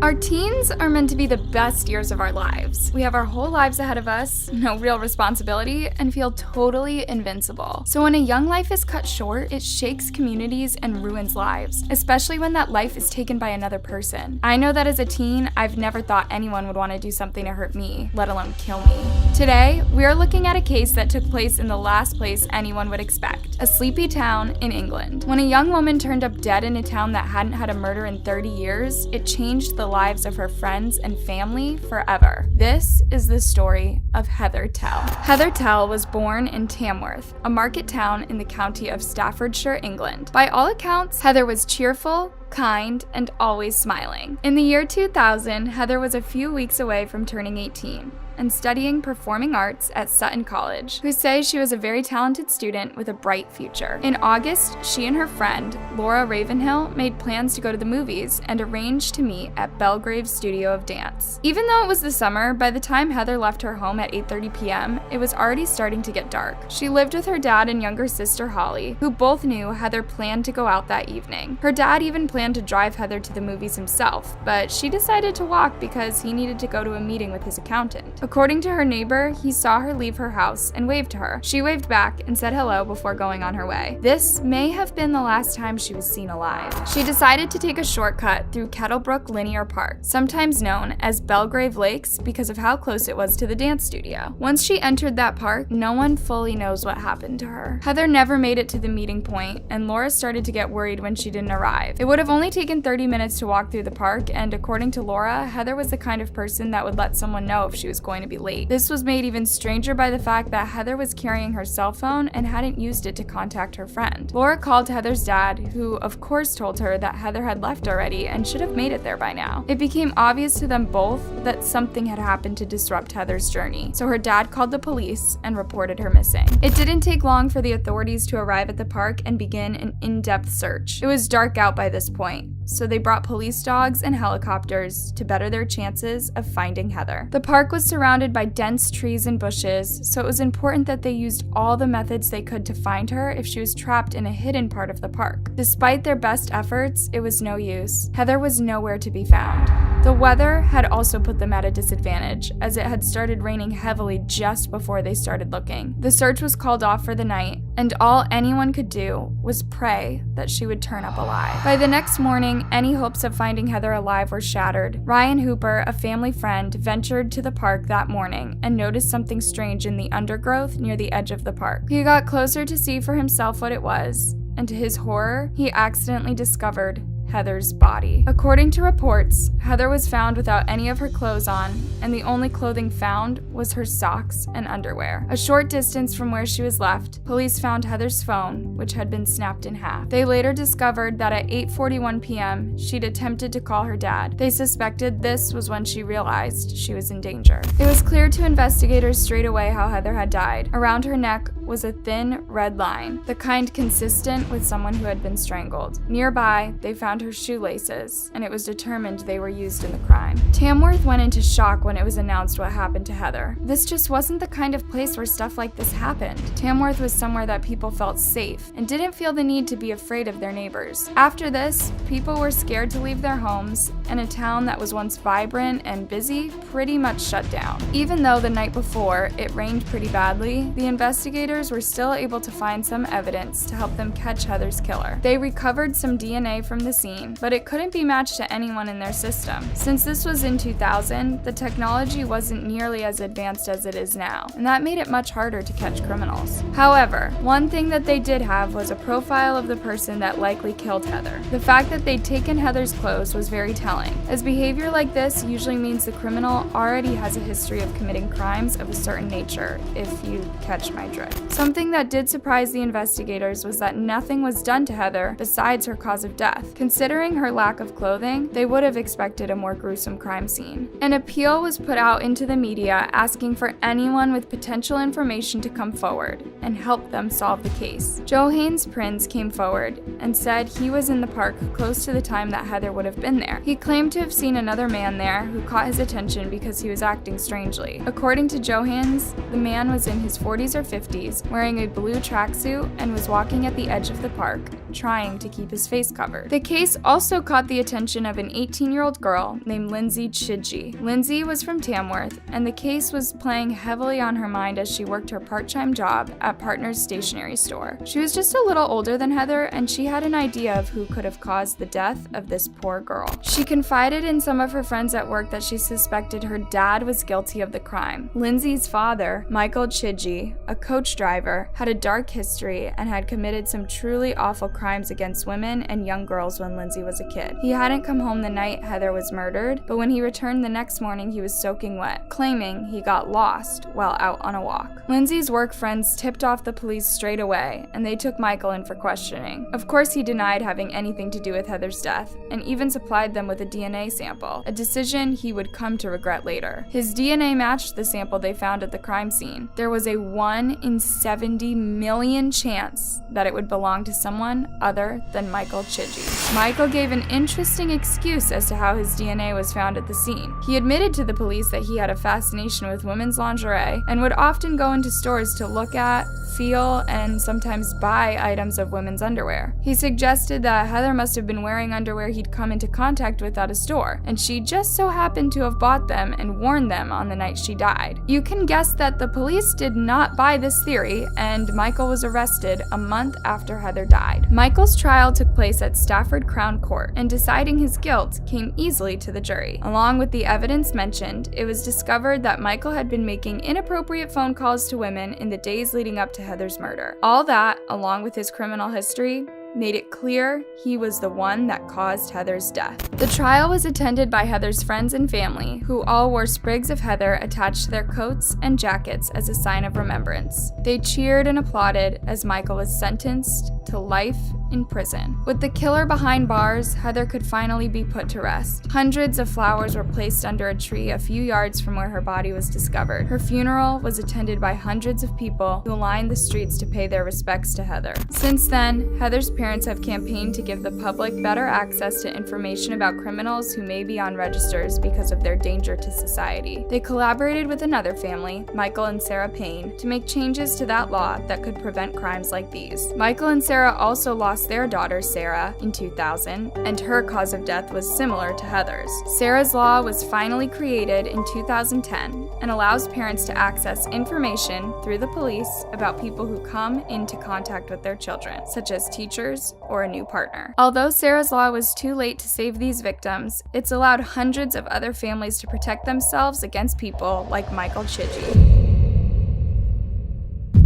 Our teens are meant to be the best years of our lives. We have our whole lives ahead of us, no real responsibility, and feel totally invincible. So when a young life is cut short, it shakes communities and ruins lives, especially when that life is taken by another person. I know that as a teen, I've never thought anyone would want to do something to hurt me, let alone kill me. Today, we are looking at a case that took place in the last place anyone would expect, a sleepy town in England. When a young woman turned up dead in a town that hadn't had a murder in 30 years, it changed the lives of her friends and family forever. This is the story of Heather Tell. Heather Tell was born in Tamworth, a market town in the county of Staffordshire, England. By all accounts, Heather was cheerful, kind, and always smiling. In the year 2000, Heather was a few weeks away from turning 18 and studying performing arts at Sutton College, who say she was a very talented student with a bright future. In August, she and her friend, Laura Ravenhill, made plans to go to the movies and arranged to meet at Belgrave's Studio of Dance. Even though it was the summer, by the time Heather left her home at 8:30 p.m., it was already starting to get dark. She lived with her dad and younger sister Holly, who both knew Heather planned to go out that evening. Her dad even planned to drive Heather to the movies himself, but she decided to walk because he needed to go to a meeting with his accountant. According to her neighbor, he saw her leave her house and waved to her. She waved back and said hello before going on her way. This may have been the last time she was seen alive. She decided to take a shortcut through Kettlebrook Linear Park, sometimes known as Belgrave Lakes because of how close it was to the dance studio. Once she entered that park, no one fully knows what happened to her. Heather never made it to the meeting point, and Laura started to get worried when she didn't arrive. It would have only taken 30 minutes to walk through the park, and according to Laura, Heather was the kind of person that would let someone know if she was going to be late. This was made even stranger by the fact that Heather was carrying her cell phone and hadn't used it to contact her friend. Laura called Heather's dad, who of course told her that Heather had left already and should have made it there by now. It became obvious to them both that something had happened to disrupt Heather's journey, so her dad called the police and reported her missing. It didn't take long for the authorities to arrive at the park and begin an in-depth search. It was dark out by this point, so they brought police dogs and helicopters to better their chances of finding Heather. The park was surrounded by dense trees and bushes, so it was important that they used all the methods they could to find her if she was trapped in a hidden part of the park. Despite their best efforts, it was no use. Heather was nowhere to be found. The weather had also put them at a disadvantage, as it had started raining heavily just before they started looking. The search was called off for the night, and all anyone could do was pray that she would turn up alive. By the next morning, any hopes of finding Heather alive were shattered. Ryan Hooper, a family friend, ventured to the park that morning and noticed something strange in the undergrowth near the edge of the park. He got closer to see for himself what it was, and to his horror, he accidentally discovered Heather's body. According to reports, Heather was found without any of her clothes on, and the only clothing found was her socks and underwear. A short distance from where she was left, police found Heather's phone, which had been snapped in half. They later discovered that at 8:41 p.m., she'd attempted to call her dad. They suspected this was when she realized she was in danger. It was clear to investigators straight away how Heather had died. Around her neck was a thin red line, the kind consistent with someone who had been strangled. Nearby, they found her shoelaces, and it was determined they were used in the crime. Tamworth went into shock when it was announced what happened to Heather. This just wasn't the kind of place where stuff like this happened. Tamworth was somewhere that people felt safe and didn't feel the need to be afraid of their neighbors. After this, people were scared to leave their homes, and a town that was once vibrant and busy pretty much shut down. Even though the night before it rained pretty badly, the investigators were still able to find some evidence to help them catch Heather's killer. They recovered some DNA from the scene, but it couldn't be matched to anyone in their system. Since this was in 2000, the technology wasn't nearly as advanced as it is now, and that made it much harder to catch criminals. However, one thing that they did have was a profile of the person that likely killed Heather. The fact that they'd taken Heather's clothes was very telling, as behavior like this usually means the criminal already has a history of committing crimes of a certain nature, if you catch my drift. Something that did surprise the investigators was that nothing was done to Heather besides her cause of death. Considering her lack of clothing, they would have expected a more gruesome crime scene. An appeal was put out into the media asking for anyone with potential information to come forward and help them solve the case. Joe Haynes Prince came forward and said he was in the park close to the time that Heather would have been there. He claimed to have seen another man there who caught his attention because he was acting strangely. According to Joe Haynes, the man was in his 40s or 50s years, wearing a blue tracksuit, and was walking at the edge of the park, trying to keep his face covered. The case also caught the attention of an 18-year-old girl named Lindsay Chidgey. Lindsay was from Tamworth, and the case was playing heavily on her mind as she worked her part-time job at Partners Stationery Store. She was just a little older than Heather, and she had an idea of who could have caused the death of this poor girl. She confided in some of her friends at work that she suspected her dad was guilty of the crime. Lindsay's father, Michael Chidgey, a coach driver, had a dark history and had committed some truly awful crimes against women and young girls when Lindsay was a kid. He hadn't come home the night Heather was murdered, but when he returned the next morning, he was soaking wet, claiming he got lost while out on a walk. Lindsay's work friends tipped off the police straight away, and they took Michael in for questioning. Of course, he denied having anything to do with Heather's death, and even supplied them with a DNA sample, a decision he would come to regret later. His DNA matched the sample they found at the crime scene. There was a 1 in 70 million chance that it would belong to someone other than Michael Chidgey. Michael gave an interesting excuse as to how his DNA was found at the scene. He admitted to the police that he had a fascination with women's lingerie and would often go into stores to look at, feel, and sometimes buy items of women's underwear. He suggested that Heather must have been wearing underwear he'd come into contact with at a store, and she just so happened to have bought them and worn them on the night she died. You can guess that the police did not buy this theory, and Michael was arrested a month after Heather died. Michael's trial took place at Stafford Crown Court, and deciding his guilt came easily to the jury. Along with the evidence mentioned, it was discovered that Michael had been making inappropriate phone calls to women in the days leading up to Heather's murder. All that, along with his criminal history, made it clear he was the one that caused Heather's death. The trial was attended by Heather's friends and family, who all wore sprigs of heather attached to their coats and jackets as a sign of remembrance. They cheered and applauded as Michael was sentenced to life in prison. With the killer behind bars, Heather could finally be put to rest. Hundreds of flowers were placed under a tree a few yards from where her body was discovered. Her funeral was attended by hundreds of people who lined the streets to pay their respects to Heather. Since then, Heather's parents have campaigned to give the public better access to information about criminals who may be on registers because of their danger to society. They collaborated with another family, Michael and Sarah Payne, to make changes to that law that could prevent crimes like these. Michael and Sarah also lost their daughter Sarah in 2000, and her cause of death was similar to Heather's. Sarah's law was finally created in 2010 and allows parents to access information through the police about people who come into contact with their children, such as teachers or a new partner. Although Sarah's law was too late to save these victims, it's allowed hundreds of other families to protect themselves against people like Michael Chidgey.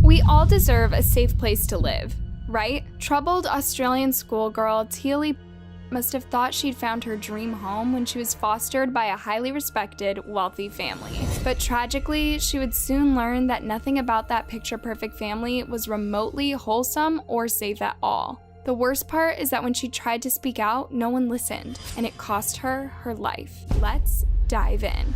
We all deserve a safe place to live, right? Troubled Australian schoolgirl Teely must have thought she'd found her dream home when she was fostered by a highly respected, wealthy family. But tragically, she would soon learn that nothing about that picture-perfect family was remotely wholesome or safe at all. The worst part is that when she tried to speak out, no one listened, and it cost her her life. Let's dive in.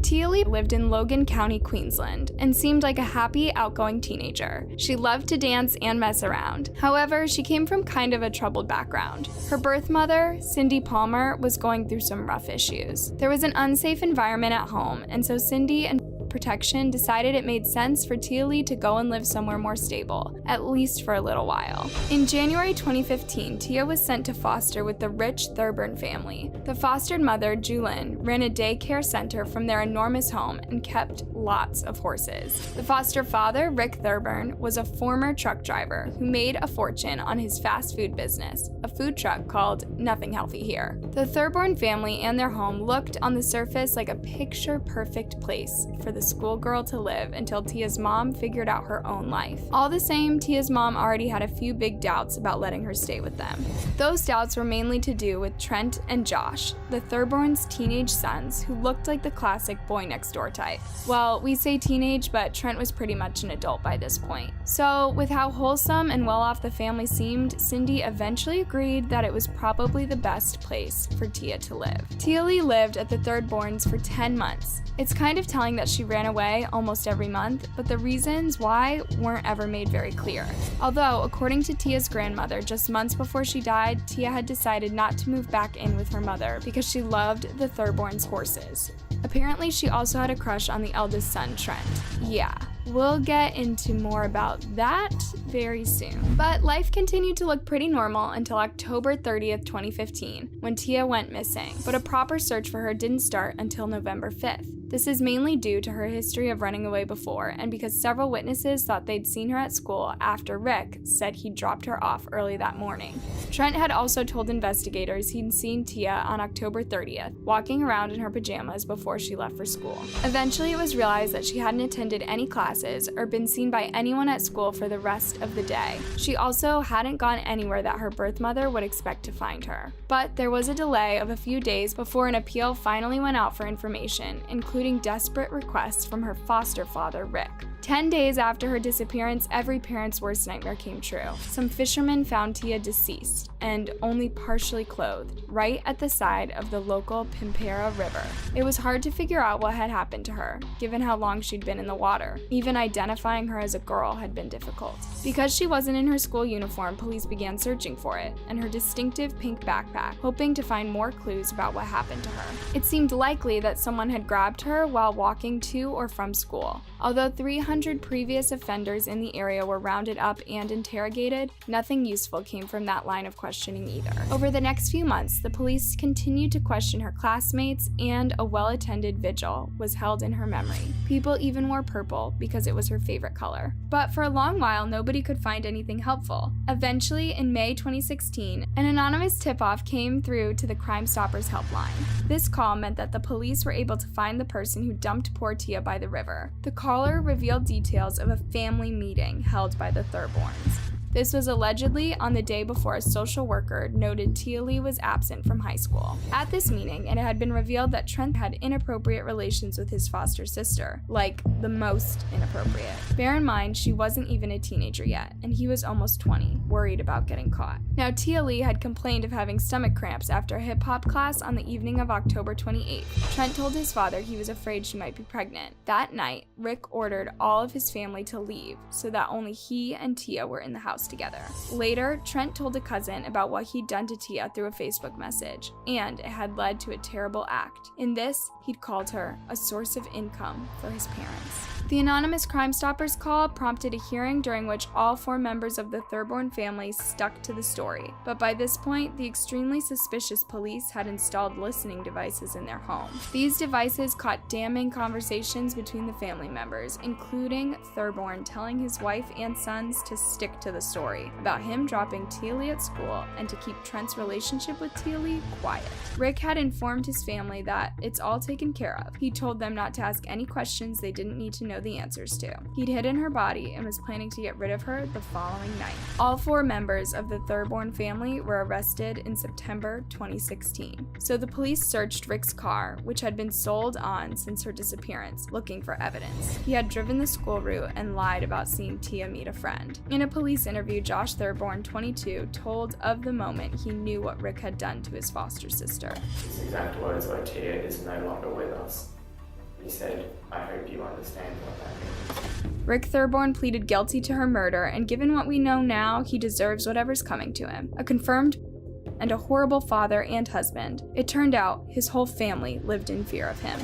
Teely lived in Logan County, Queensland, and seemed like a happy, outgoing teenager. She loved to dance and mess around. However, she came from kind of a troubled background. Her birth mother, Cindy Palmer, was going through some rough issues. There was an unsafe environment at home, and so Cindy and protection decided it made sense for Teely to go and live somewhere more stable, at least for a little while. In January 2015, Tia was sent to foster with the Reusch Thurburn family. The fostered mother, Julin, ran a daycare center from their enormous home and kept lots of horses. The foster father, Rick Thurburn, was a former truck driver who made a fortune on his fast food business, a food truck called Nothing Healthy Here. The Thurburn family and their home looked on the surface like a picture-perfect place for the schoolgirl to live until Tia's mom figured out her own life. All the same, Tia's mom already had a few big doubts about letting her stay with them. Those doubts were mainly to do with Trent and Josh, the Thurburns' teenage sons who looked like the classic boy next door type. Well, we say teenage, but Trent was pretty much an adult by this point. So, with how wholesome and well off the family seemed, Cindy eventually agreed that it was probably the best place for Tia to live. Teely lived at the Thurburns for 10 months. It's kind of telling that she ran away almost every month, but the reasons why weren't ever made very clear. Although, according to Tia's grandmother, just months before she died, Tia had decided not to move back in with her mother because she loved the Thurburns' horses. Apparently, she also had a crush on the eldest son, Trent. Yeah, We'll get into more about that very soon. But life continued to look pretty normal until October 30th, 2015, when Tia went missing. But a proper search for her didn't start until November 5th. This is mainly due to her history of running away before, and because several witnesses thought they'd seen her at school after Rick said he dropped her off early that morning. Trent had also told investigators he'd seen Tia on October 30th, walking around in her pajamas before she left for school. Eventually, it was realized that she hadn't attended any classes or been seen by anyone at school for the rest of the day. She also hadn't gone anywhere that her birth mother would expect to find her. But there was a delay of a few days before an appeal finally went out for information, including desperate requests from her foster father, Rick. 10 days after her disappearance, every parent's worst nightmare came true. Some fishermen found Tia deceased and only partially clothed, right at the side of the local Pimpera River. It was hard to figure out what had happened to her, given how long she'd been in the water. Even identifying her as a girl had been difficult. Because she wasn't in her school uniform, police began searching for it, and her distinctive pink backpack, hoping to find more clues about what happened to her. It seemed likely that someone had grabbed her while walking to or from school. Although 300 previous offenders in the area were rounded up and interrogated, nothing useful came from that line of questioning either. Over the next few months, the police continued to question her classmates, and a well-attended vigil was held in her memory. People even wore purple because it was her favorite color. But for a long while, nobody could find anything helpful. Eventually, in May 2016, an anonymous tip-off came through to the Crime Stoppers helpline. This call meant that the police were able to find the person who dumped poor Tia by the river. The caller revealed details of a family meeting held by the Thurborns. This was allegedly on the day before a social worker noted Tia Lee was absent from high school. At this meeting, it had been revealed that Trent had inappropriate relations with his foster sister, like the most inappropriate. Bear in mind, she wasn't even a teenager yet, and he was almost 20, worried about getting caught. Now, Tia Lee had complained of having stomach cramps after a hip-hop class on the evening of October 28th. Trent told his father he was afraid she might be pregnant. That night, Rick ordered all of his family to leave so that only he and Tia were in the house together. Later, Trent told a cousin about what he'd done to Tia through a Facebook message, and it had led to a terrible act. In this, he'd called her a source of income for his parents. The anonymous Crime Stoppers call prompted a hearing during which all 4 members of the Thurborn family stuck to the story, but by this point, the extremely suspicious police had installed listening devices in their home. These devices caught damning conversations between the family members, including Thurborn telling his wife and sons to stick to the story about him dropping Tia Lee at school and to keep Trent's relationship with Tia Lee quiet. Rick had informed his family that it's all taken care of. He told them not to ask any questions they didn't need to know the answers to. He'd hidden her body and was planning to get rid of her the following night. All 4 members of the Thurborn family were arrested in September 2016. So the police searched Rick's car, which had been sold on since her disappearance, looking for evidence. He had driven the school route and lied about seeing Tia meet a friend. In a police interview, Josh Thurborn, 22, told of the moment he knew what Rick had done to his foster sister. His exact words were, "Tia is no longer with us." He said, "I hope you understand what that means." Rick Thurborn pleaded guilty to her murder, and given what we know now, he deserves whatever's coming to him. A confirmed and a horrible father and husband. It turned out his whole family lived in fear of him.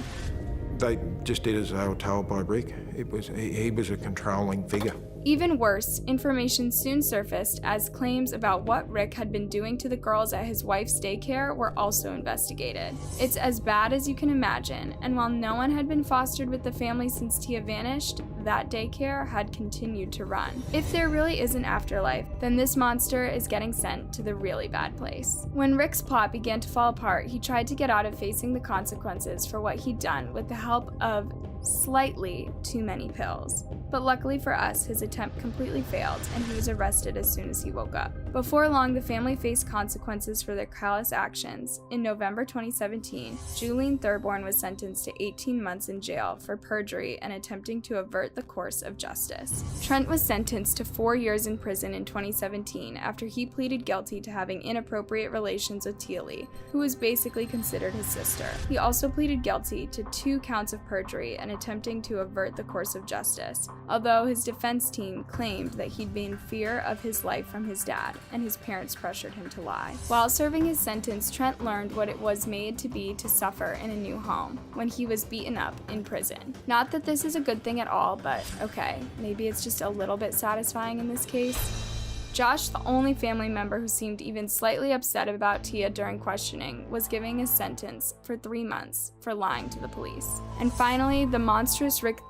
They just did as they were told by Rick. He was a controlling figure. Even worse, information soon surfaced as claims about what Rick had been doing to the girls at his wife's daycare were also investigated. It's as bad as you can imagine, and while no one had been fostered with the family since Tia vanished, that daycare had continued to run. If there really is an afterlife, then this monster is getting sent to the really bad place. When Rick's plot began to fall apart, he tried to get out of facing the consequences for what he'd done with the help of slightly too many pills. But luckily for us, his attempt completely failed, and he was arrested as soon as he woke up. Before long, the family faced consequences for their callous actions. In November 2017, Julian Thurborn was sentenced to 18 months in jail for perjury and attempting to avert the course of justice. Trent was sentenced to 4 years in prison in 2017 after he pleaded guilty to having inappropriate relations with Tia Lee, who was basically considered his sister. He also pleaded guilty to 2 counts of perjury and and attempting to avert the course of justice, although his defense team claimed that he'd been in fear of his life from his dad, and his parents pressured him to lie. While serving his sentence, Trent learned what it was made to be to suffer in a new home, when he was beaten up in prison. Not that this is a good thing at all, but okay, maybe it's just a little bit satisfying in this case. Josh, the only family member who seemed even slightly upset about Tia during questioning, was giving his sentence for 3 months for lying to the police. And finally, the monstrous Rick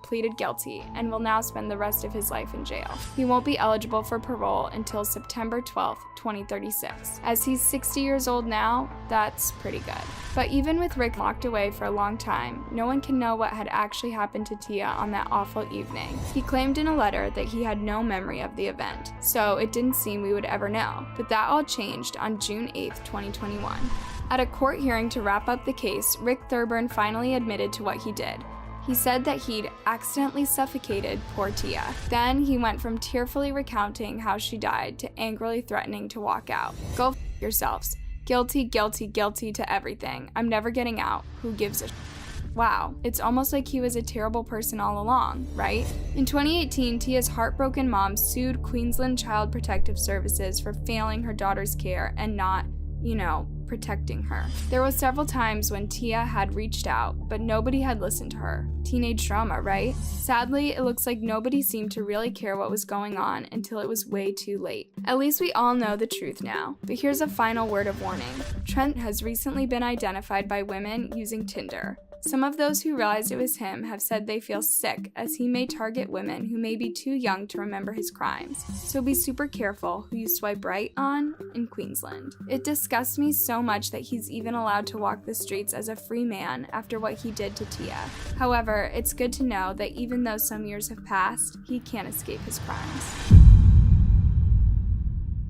pleaded guilty and will now spend the rest of his life in jail. He won't be eligible for parole until September 12th, 2036. As he's 60 years old now, that's pretty good. But even with Rick locked away for a long time, no one can know what had actually happened to Tia on that awful evening. He claimed in a letter that he had no memory of the event, so it didn't seem we would ever know. But that all changed on June 8th, 2021. At a court hearing to wrap up the case, Rick Thurburn finally admitted to what he did. He said that he'd accidentally suffocated poor Tia. Then he went from tearfully recounting how she died to angrily threatening to walk out. Go f yourselves. Guilty, guilty, guilty to everything. I'm never getting out. Who gives a Wow, it's almost like he was a terrible person all along, right? In 2018, Tia's heartbroken mom sued Queensland Child Protective Services for failing her daughter's care and not, protecting her. There were several times when Tia had reached out, but nobody had listened to her. Teenage drama, right? Sadly, it looks like nobody seemed to really care what was going on until it was way too late. At least we all know the truth now. But here's a final word of warning. Trent has recently been identified by women using Tinder. Some of those who realized it was him have said they feel sick, as he may target women who may be too young to remember his crimes. So be super careful who you swipe right on in Queensland. It disgusts me so much that he's even allowed to walk the streets as a free man after what he did to Tia. However, it's good to know that even though some years have passed, he can't escape his crimes.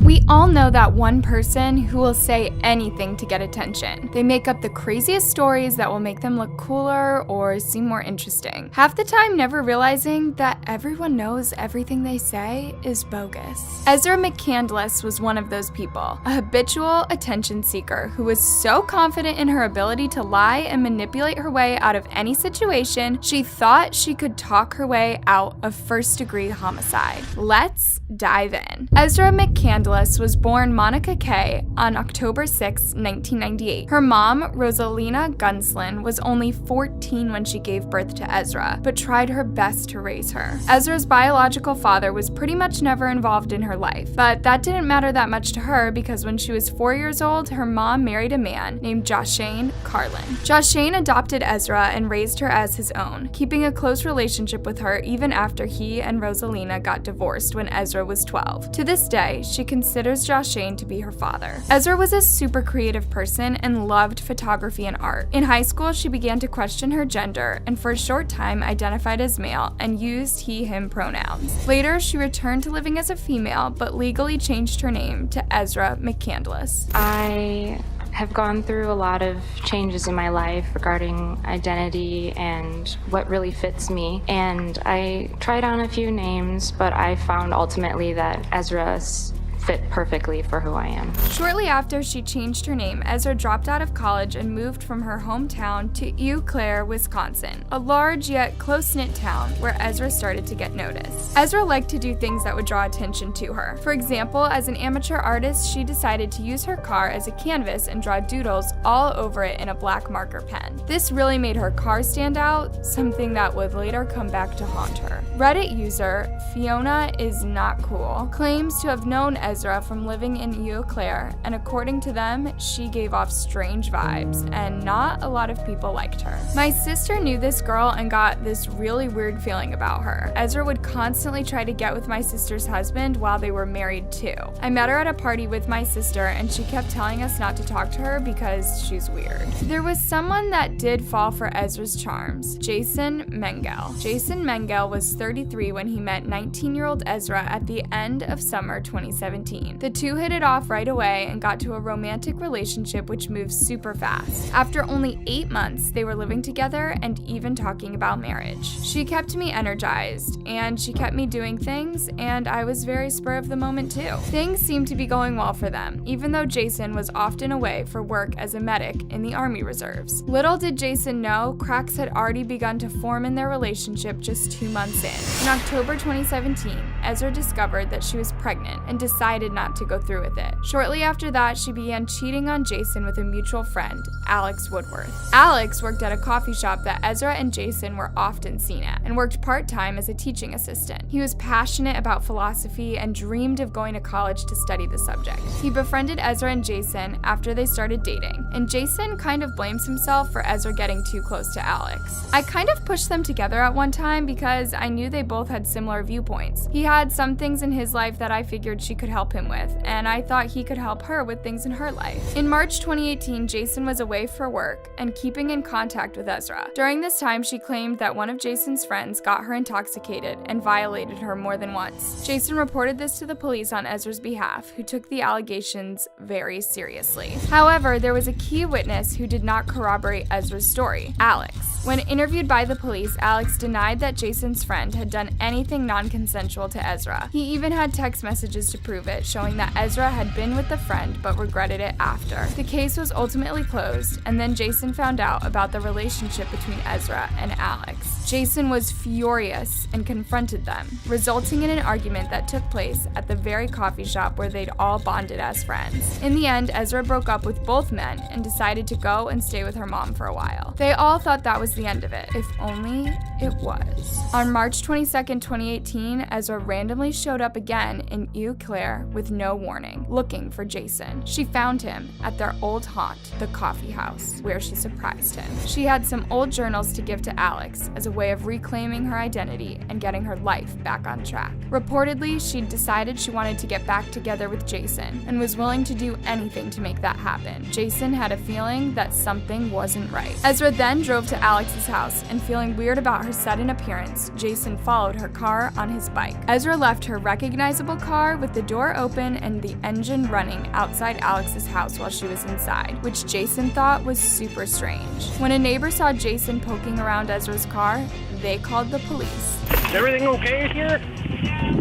We all know that one person who will say anything to get attention. They make up the craziest stories that will make them look cooler or seem more interesting. Half the time never realizing that everyone knows everything they say is bogus. Ezra McCandless was one of those people, a habitual attention seeker who was so confident in her ability to lie and manipulate her way out of any situation, she thought she could talk her way out of first-degree homicide. Let's dive in. Ezra McCandless was born Monica Kay on October 6, 1998. Her mom, Rosalina Gunslin, was only 14 when she gave birth to Ezra, but tried her best to raise her. Ezra's biological father was pretty much never involved in her life, but that didn't matter that much to her because when she was 4 years old, her mom married a man named Joshane Carlin. Joshane adopted Ezra and raised her as his own, keeping a close relationship with her even after he and Rosalina got divorced when Ezra was 12. To this day, she considers Joshane to be her father. Ezra was a super creative person and loved photography and art. In high school, she began to question her gender and for a short time identified as male and used he/him pronouns. Later, she returned to living as a female but legally changed her name to Ezra McCandless. I have gone through a lot of changes in my life regarding identity and what really fits me. And I tried on a few names, but I found ultimately that Ezra's fit perfectly for who I am. Shortly after she changed her name, Ezra dropped out of college and moved from her hometown to Eau Claire, Wisconsin, a large yet close-knit town where Ezra started to get noticed. Ezra liked to do things that would draw attention to her. For example, as an amateur artist, she decided to use her car as a canvas and draw doodles all over it in a black marker pen. This really made her car stand out, something that would later come back to haunt her. Reddit user Fiona is Not Cool claims to have known Ezra from living in Eau Claire, and according to them, she gave off strange vibes, and not a lot of people liked her. My sister knew this girl and got this really weird feeling about her. Ezra would constantly try to get with my sister's husband while they were married too. I met her at a party with my sister, and she kept telling us not to talk to her because she's weird. There was someone that did fall for Ezra's charms, Jason Mengel. Jason Mengel was 33 when he met 19-year-old Ezra at the end of summer 2017. 2017. The two hit it off right away and got to a romantic relationship which moved super fast. After only 8 months, they were living together and even talking about marriage. She kept me energized, and she kept me doing things, and I was very spur of the moment too. Things seemed to be going well for them, even though Jason was often away for work as a medic in the Army Reserves. Little did Jason know, cracks had already begun to form in their relationship just 2 months in. In October 2017, Ezra discovered that she was pregnant and decided not to go through with it. Shortly after that, she began cheating on Jason with a mutual friend, Alex Woodworth. Alex worked at a coffee shop that Ezra and Jason were often seen at, and worked part-time as a teaching assistant. He was passionate about philosophy and dreamed of going to college to study the subject. He befriended Ezra and Jason after they started dating, and Jason kind of blames himself for Ezra getting too close to Alex. I kind of pushed them together at one time because I knew they both had similar viewpoints. He had some things in his life that I figured she could help him with, and I thought he could help her with things in her life. In March 2018, Jason was away for work and keeping in contact with Ezra. During this time, she claimed that one of Jason's friends got her intoxicated and violated her more than once. Jason reported this to the police on Ezra's behalf, who took the allegations very seriously. However, there was a key witness who did not corroborate Ezra's story, Alex. When interviewed by the police, Alex denied that Jason's friend had done anything non-consensual to Ezra. He even had text messages to prove it, showing that Ezra had been with the friend but regretted it after. The case was ultimately closed, and then Jason found out about the relationship between Ezra and Alex. Jason was furious and confronted them, resulting in an argument that took place at the very coffee shop where they'd all bonded as friends. In the end, Ezra broke up with both men and decided to go and stay with her mom for a while. They all thought that was the end of it, if only it was. On March 22nd, 2018, Ezra randomly showed up again in Eau Claire with no warning, looking for Jason. She found him at their old haunt, the coffee house, where she surprised him. She had some old journals to give to Alex as a way of reclaiming her identity and getting her life back on track. Reportedly, she'd decided she wanted to get back together with Jason and was willing to do anything to make that happen. Jason had a feeling that something wasn't right. Ezra then drove to Alex's house, and feeling weird about her sudden appearance, Jason followed her car on his bike. Ezra left her recognizable car with the door open and the engine running outside Alex's house while she was inside, which Jason thought was super strange. When a neighbor saw Jason poking around Ezra's car, they called the police. Is everything okay here?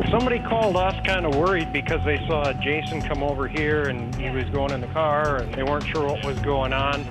Somebody called us kind of worried because they saw Jason come over here and he was going in the car and they weren't sure what was going on.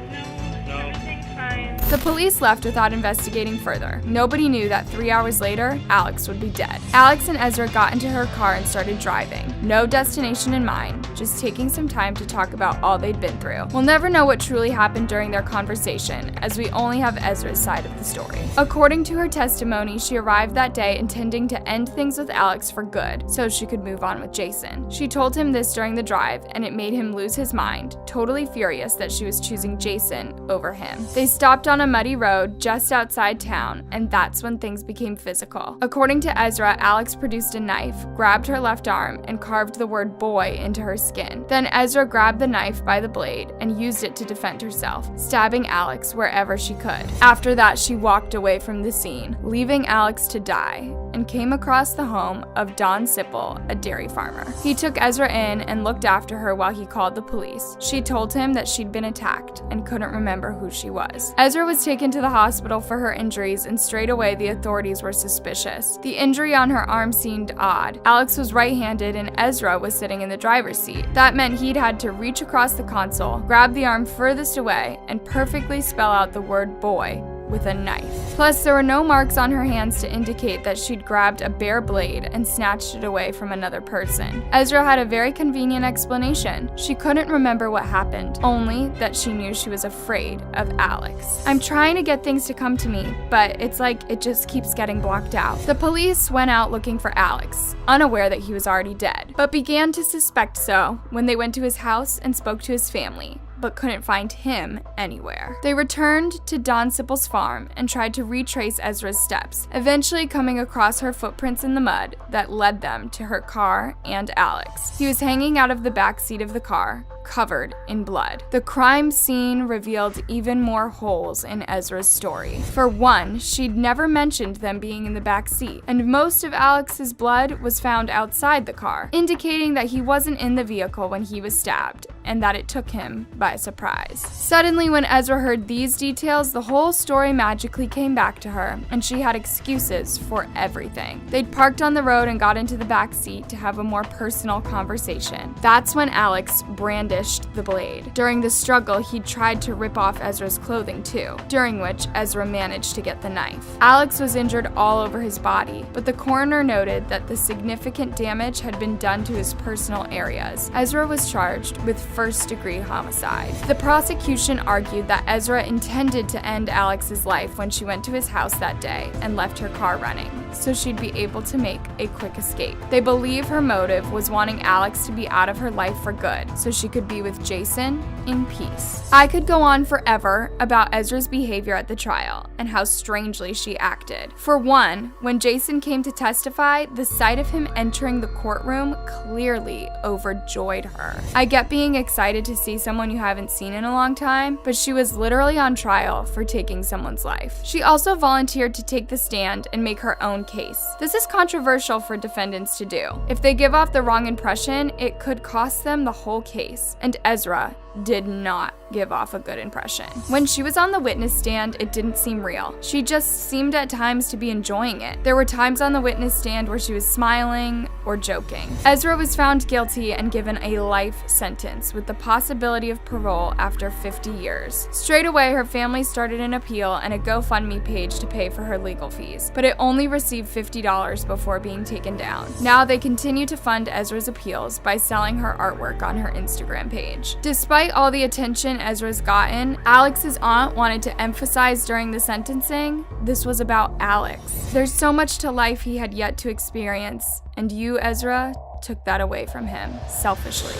The police left without investigating further. Nobody knew that 3 hours later, Alex would be dead. Alex and Ezra got into her car and started driving. No destination in mind, just taking some time to talk about all they'd been through. We'll never know what truly happened during their conversation, as we only have Ezra's side of the story. According to her testimony, she arrived that day intending to end things with Alex for good, so she could move on with Jason. She told him this during the drive, and it made him lose his mind, totally furious that she was choosing Jason over him. They stopped on a muddy road just outside town, and that's when things became physical. According to Ezra, Alex produced a knife, grabbed her left arm, and carved the word boy into her skin. Then Ezra grabbed the knife by the blade and used it to defend herself, stabbing Alex wherever she could. After that, she walked away from the scene, leaving Alex to die, and came across the home of Don Sipple, a dairy farmer. He took Ezra in and looked after her while he called the police. She told him that she'd been attacked and couldn't remember who she was. Ezra was taken to the hospital for her injuries, and straight away the authorities were suspicious. The injury on her arm seemed odd. Alex was right-handed and Ezra was sitting in the driver's seat. That meant he'd had to reach across the console, grab the arm furthest away, and perfectly spell out the word boy with a knife. Plus, there were no marks on her hands to indicate that she'd grabbed a bare blade and snatched it away from another person. Ezra had a very convenient explanation. She couldn't remember what happened, only that she knew she was afraid of Alex. I'm trying to get things to come to me, but it's like it just keeps getting blocked out. The police went out looking for Alex, unaware that he was already dead, but began to suspect so when they went to his house and spoke to his family, but couldn't find him anywhere. They returned to Don Sipple's farm and tried to retrace Ezra's steps, eventually coming across her footprints in the mud that led them to her car and Alex. He was hanging out of the back seat of the car, covered in blood. The crime scene revealed even more holes in Ezra's story. For one, she'd never mentioned them being in the back seat, and most of Alex's blood was found outside the car, indicating that he wasn't in the vehicle when he was stabbed, and that it took him by surprise. Suddenly, when Ezra heard these details, the whole story magically came back to her, and she had excuses for everything. They'd parked on the road and got into the back seat to have a more personal conversation. That's when Alex brandished the blade. During the struggle, he tried to rip off Ezra's clothing too, during which Ezra managed to get the knife. Alex was injured all over his body, but the coroner noted that the significant damage had been done to his personal areas. Ezra was charged with first-degree homicide. The prosecution argued that Ezra intended to end Alex's life when she went to his house that day and left her car running, so she'd be able to make a quick escape. They believe her motive was wanting Alex to be out of her life for good, so she could be with Jason in peace. I could go on forever about Ezra's behavior at the trial and how strangely she acted. For one, when Jason came to testify, the sight of him entering the courtroom clearly overjoyed her. I get being excited to see someone you haven't seen in a long time, but she was literally on trial for taking someone's life. She also volunteered to take the stand and make her own case. This is controversial for defendants to do. If they give off the wrong impression, it could cost them the whole case, and Ezra did not give off a good impression. When she was on the witness stand, it didn't seem real. She just seemed at times to be enjoying it. There were times on the witness stand where she was smiling or joking. Ezra was found guilty and given a life sentence with the possibility of parole after 50 years. Straight away, her family started an appeal and a GoFundMe page to pay for her legal fees, but it only received $50 before being taken down. Now they continue to fund Ezra's appeals by selling her artwork on her Instagram page. Despite all the attention Ezra's gotten, Alex's aunt wanted to emphasize during the sentencing, this was about Alex. There's so much to life he had yet to experience, and you, Ezra, took that away from him, selfishly.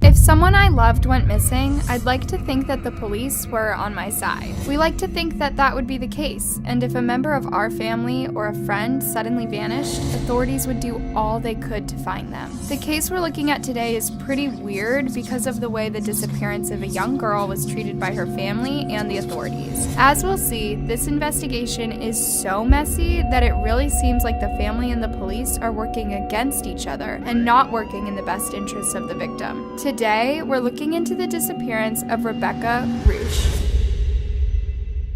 If someone I loved went missing, I'd like to think that the police were on my side. We like to think that that would be the case, and if a member of our family or a friend suddenly vanished, authorities would do all they could to find them. The case we're looking at today is pretty weird because of the way the disappearance of a young girl was treated by her family and the authorities. As we'll see, this investigation is so messy that it really seems like the family and the police are working against each other and not working in the best interests of the victim. Today, we're looking into the disappearance of Rebecca Reusch.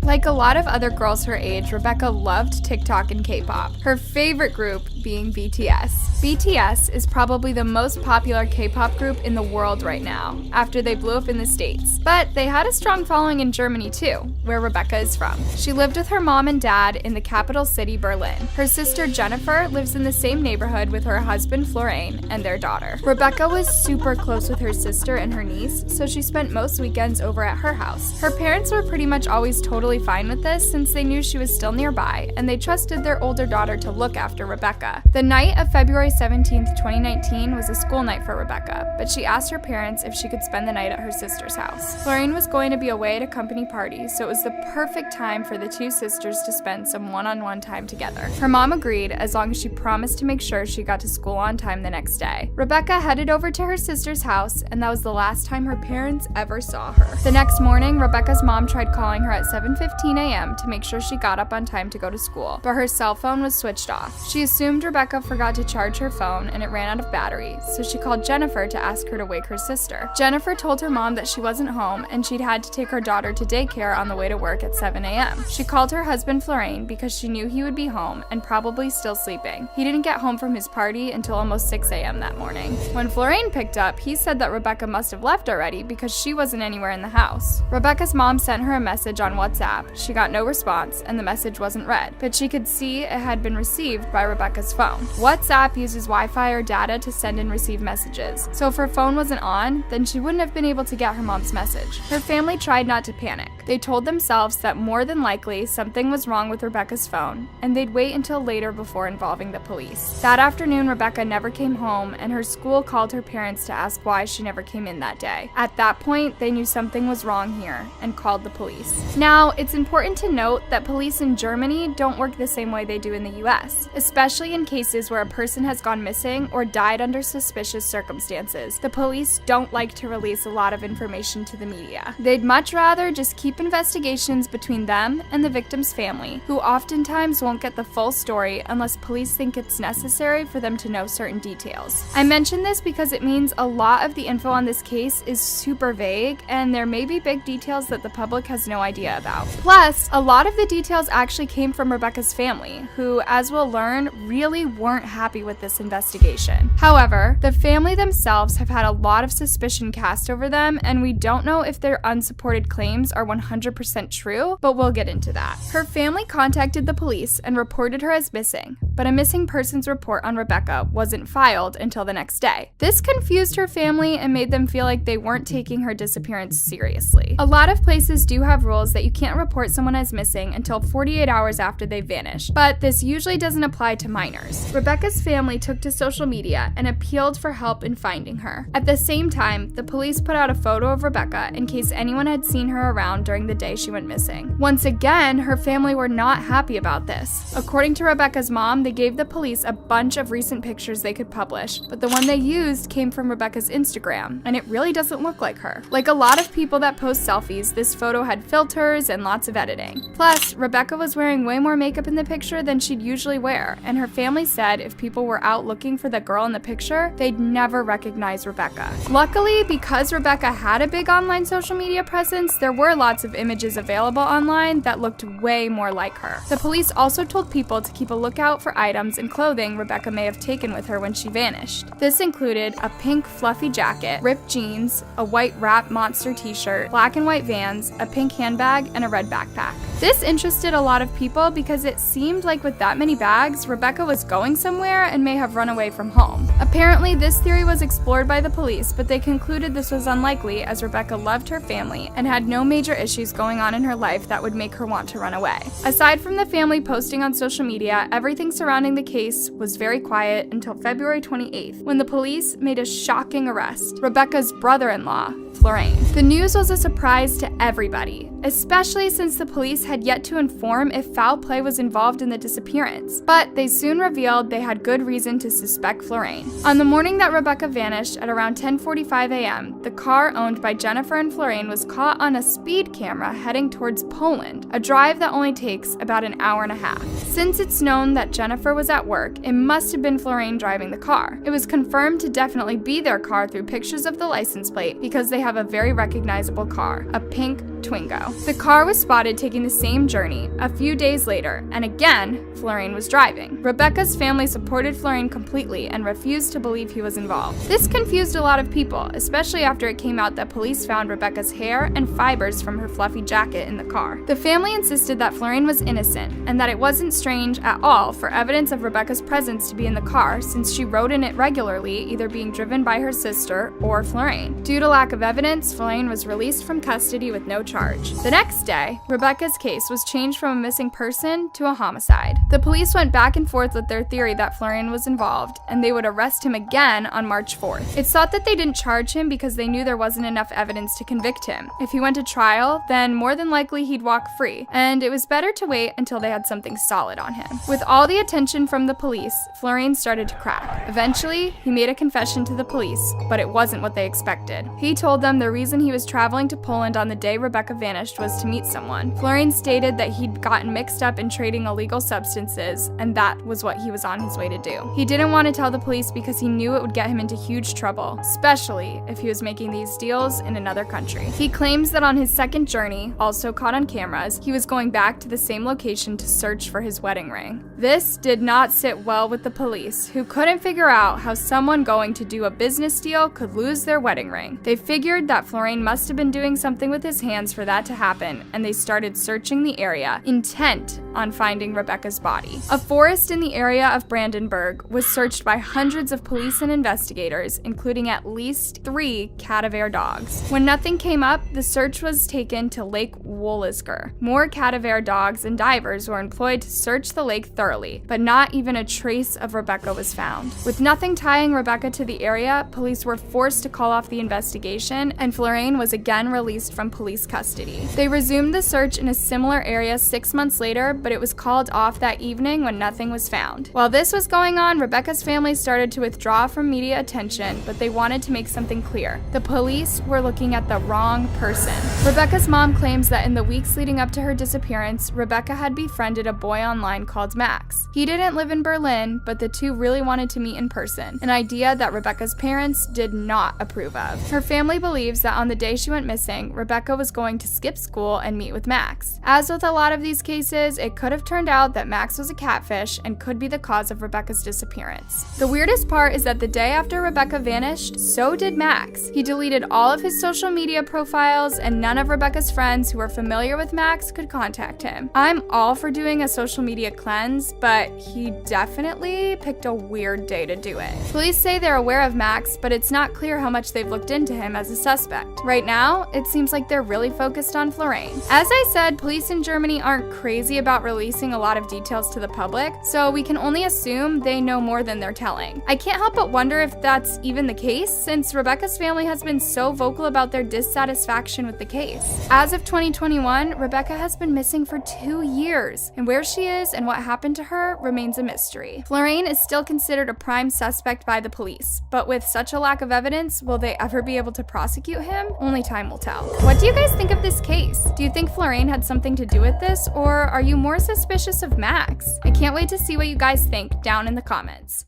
Like a lot of other girls her age, Rebecca loved TikTok and K-pop, her favorite group being BTS. BTS is probably the most popular K-pop group in the world right now, after they blew up in the States. But they had a strong following in Germany too, where Rebecca is from. She lived with her mom and dad in the capital city, Berlin. Her sister Jennifer lives in the same neighborhood with her husband Florian and their daughter. Rebecca was super close with her sister and her niece, so she spent most weekends over at her house. Her parents were pretty much always totally fine with this since they knew she was still nearby, and they trusted their older daughter to look after Rebecca. The night of February 17th, 2019 was a school night for Rebecca, but she asked her parents if she could spend the night at her sister's house. Florian was going to be away at a company party, so it was the perfect time for the two sisters to spend some one-on-one time together. Her mom agreed as long as she promised to make sure she got to school on time the next day. Rebecca headed over to her sister's house, and that was the last time her parents ever saw her. The next morning, Rebecca's mom tried calling her at 7:15 a.m. to make sure she got up on time to go to school, but her cell phone was switched off. She assumed Rebecca forgot to charge her phone and it ran out of battery, so she called Jennifer to ask her to wake her sister. Jennifer told her mom that she wasn't home and she'd had to take her daughter to daycare on the way to work at 7 a.m. She called her husband Florian because she knew he would be home and probably still sleeping. He didn't get home from his party until almost 6 a.m. that morning. When Florian picked up, he said that Rebecca must have left already because she wasn't anywhere in the house. Rebecca's mom sent her a message on WhatsApp. She got no response and the message wasn't read, but she could see it had been received by Rebecca's phone. WhatsApp uses Wi-Fi or data to send and receive messages, so if her phone wasn't on, then she wouldn't have been able to get her mom's message. Her family tried not to panic. They told themselves that more than likely something was wrong with Rebecca's phone, and they'd wait until later before involving the police. That afternoon, Rebecca never came home, and her school called her parents to ask why she never came in that day. At that point, they knew something was wrong here and called the police. Now, it's important to note that police in Germany don't work the same way they do in the US, especially in cases where a person has has gone missing or died under suspicious circumstances. The police don't like to release a lot of information to the media. They'd much rather just keep investigations between them and the victim's family, who oftentimes won't get the full story unless police think it's necessary for them to know certain details. I mention this because it means a lot of the info on this case is super vague, and there may be big details that the public has no idea about. Plus, a lot of the details actually came from Rebecca's family, who, as we'll learn, really weren't happy with this investigation. However, the family themselves have had a lot of suspicion cast over them, and we don't know if their unsupported claims are 100% true, but we'll get into that. Her family contacted the police and reported her as missing, but a missing persons report on Rebecca wasn't filed until the next day. This confused her family and made them feel like they weren't taking her disappearance seriously. A lot of places do have rules that you can't report someone as missing until 48 hours after they vanish, but this usually doesn't apply to minors. Rebecca's family took to social media and appealed for help in finding her. At the same time, the police put out a photo of Rebecca in case anyone had seen her around during the day she went missing. Once again, her family were not happy about this. According to Rebecca's mom, they gave the police a bunch of recent pictures they could publish, but the one they used came from Rebecca's Instagram, and it really doesn't look like her. Like a lot of people that post selfies, this photo had filters and lots of editing. Plus, Rebecca was wearing way more makeup in the picture than she'd usually wear, and her family said if people were out looking for the girl in the picture, they'd never recognize Rebecca. Luckily, because Rebecca had a big online social media presence, there were lots of images available online that looked way more like her. The police also told people to keep a lookout for items and clothing Rebecca may have taken with her when she vanished. This included a pink fluffy jacket, ripped jeans, a white Rap Monster t-shirt, black and white Vans, a pink handbag, and a red backpack. This interested a lot of people because it seemed like with that many bags, Rebecca was going somewhere and may have run away from home. Apparently, this theory was explored by the police, but they concluded this was unlikely as Rebecca loved her family and had no major issues going on in her life that would make her want to run away. Aside from the family posting on social media, everything surrounding the case was very quiet until February 28th, when the police made a shocking arrest: Rebecca's brother-in-law, Florane. The news was a surprise to everybody, especially since the police had yet to inform if foul play was involved in the disappearance, but they soon revealed they had good reason to suspect Florane. On the morning that Rebecca vanished at around 10:45 a.m., the car owned by Jennifer and Florane was caught on a speed camera heading towards Poland, a drive that only takes about an hour and a half. Since it's known that Jennifer was at work, it must have been Florane driving the car. It was confirmed to definitely be their car through pictures of the license plate because they have a very recognizable car, a pink Twingo. The car was spotted taking the same journey a few days later, and again, Florane was driving. Rebecca's family supported Florane completely and refused to believe he was involved. This confused a lot of people, especially after it came out that police found Rebecca's hair and fibers from her fluffy jacket in the car. The family insisted that Florane was innocent and that it wasn't strange at all for evidence of Rebecca's presence to be in the car since she rode in it regularly, either being driven by her sister or Florane. Due to lack of evidence, Florane was released from custody with no charge. The next day, Rebecca's case was changed from a missing person to a homicide. The police went back and forth with their theory that Florane was involved, and they would arrest him again on March 4th. It's thought that they didn't charge him because they knew there wasn't enough evidence to convict him. If he went to trial, then more than likely he'd walk free, and it was better to wait until they had something solid on him. With all the attention from the police, Florane started to crack. Eventually, he made a confession to the police, but it wasn't what they expected. He told them the reason he was traveling to Poland on the day Rebecca vanished was to meet someone. Florane stated that he'd gotten mixed up in trading illegal substances, and that was what he was on his way to do. He didn't want to tell the police because he knew it would get him into huge trouble, especially if he was making these deals in another country. He claims that on his second journey, also caught on cameras, he was going back to the same location to search for his wedding ring. This did not sit well with the police, who couldn't figure out how someone going to do a business deal could lose their wedding ring. They figured that Florane must have been doing something with his hands for that to happen, and they started searching the area, intent on finding Rebecca's body. A forest in the area of Brandenburg was searched by hundreds of police and investigators, including at least 3 cadaver dogs. When nothing came up, the search was taken to Lake Wollisger. More cadaver dogs and divers were employed to search the lake thoroughly, but not even a trace of Rebecca was found. With nothing tying Rebecca to the area, police were forced to call off the investigation, and Florane was again released from police custody. They resumed the search in a similar area 6 months later, but it was called off that evening when nothing was found. While this was going on, Rebecca's family started to withdraw from media attention, but they wanted to make something clear. The police were looking at the wrong person. Rebecca's mom claims that in the weeks leading up to her disappearance, Rebecca had befriended a boy online called Max. He didn't live in Berlin, but the two really wanted to meet in person, an idea that Rebecca's parents did not approve of. Her family believes that on the day she went missing, Rebecca was going to skip school and meet with Max. As with a lot of these cases, it could have turned out that Max was a catfish and could be the cause of Rebecca's disappearance. The weirdest part is that the day after Rebecca vanished, so did Max. He deleted all of his social media profiles, and none of Rebecca's friends who were familiar with Max could contact him. I'm all for doing a social media cleanse, but he definitely picked a weird day to do it. Police say they're aware of Max, but it's not clear how much they've looked into him as a suspect. Right now, it seems like they're really focused on Florine. As I said, police in Germany aren't crazy about releasing a lot of details to the public, so we can only assume they know more than they're telling. I can't help but wonder if that's even the case, since Rebecca's family has been so vocal about their dissatisfaction with the case. As of 2021, Rebecca has been missing for 2 years, and where she is and what happened to her remains a mystery. Florine is still considered a prime suspect by the police, but with such a lack of evidence, will they ever be able to prosecute him? Only time will tell. What do you guys think of this case? Do you think Florine had something to do with this, or are you more suspicious of Max? I can't wait to see what you guys think down in the comments.